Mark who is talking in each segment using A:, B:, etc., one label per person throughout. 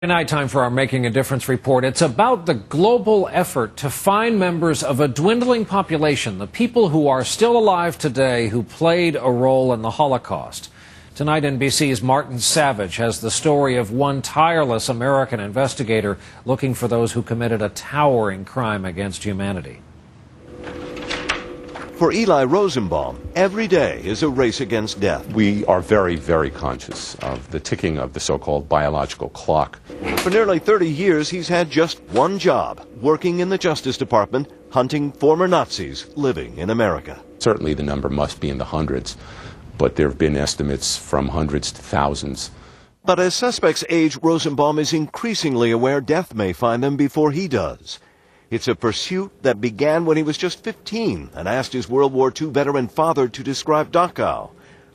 A: Tonight, time for our Making a Difference report. It's about the global effort to find members of a dwindling population, the people who are still alive today who played a role in the Holocaust. Tonight, NBC's Martin Savage has the story of one tireless American investigator looking for those who committed a towering crime against humanity.
B: For Eli Rosenbaum, every day is a race against death.
C: We are very, very conscious of the ticking of the so-called biological clock.
B: For nearly 30 years, he's had just one job, working in the Justice Department, hunting former Nazis living in America.
C: Certainly the number must be in the hundreds, but there have been estimates from hundreds to thousands.
B: But as suspects age, Rosenbaum is increasingly aware death may find them before he does. It's a pursuit that began when he was just 15 and asked his World War II veteran father to describe Dachau.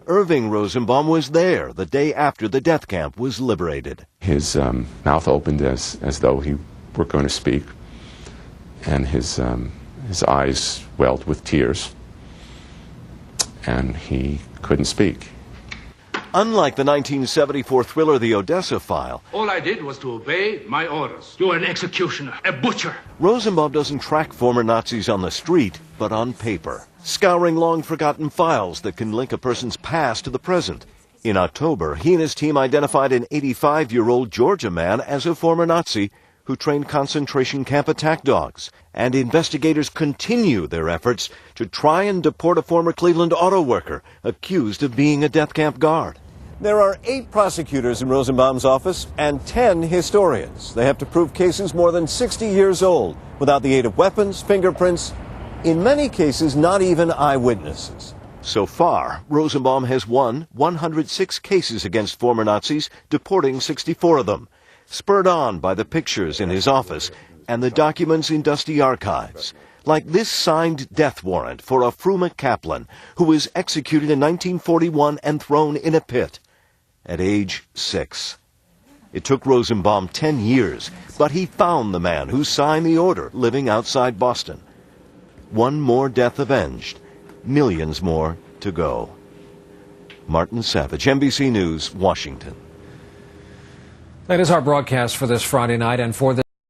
B: Irving Rosenbaum was there the day after the death camp was liberated.
C: His mouth opened as though he were going to speak, and his eyes welled with tears, and he couldn't speak.
B: Unlike the 1974 thriller The Odessa File,
D: all I did was to obey my orders. You're an executioner, a butcher.
B: Rosenbaum doesn't track former Nazis on the street, but on paper, scouring long-forgotten files that can link a person's past to the present. In October, he and his team identified an 85-year-old Georgia man as a former Nazi who trained concentration camp attack dogs. And investigators continue their efforts to try and deport a former Cleveland auto worker accused of being a death camp guard. There are 8 prosecutors in Rosenbaum's office and 10 historians. They have to prove cases more than 60 years old without the aid of weapons, fingerprints, in many cases not even eyewitnesses. So far, Rosenbaum has won 106 cases against former Nazis, deporting 64 of them, spurred on by the pictures in his office and the documents in dusty archives, like this signed death warrant for a Fruma Kaplan who was executed in 1941 and thrown in a pit at age 6. It took Rosenbaum 10 years, but he found the man who signed the order living outside Boston. One more death avenged, millions more to go. Martin Savage, NBC News, Washington.
A: That is our broadcast for this Friday night, and for this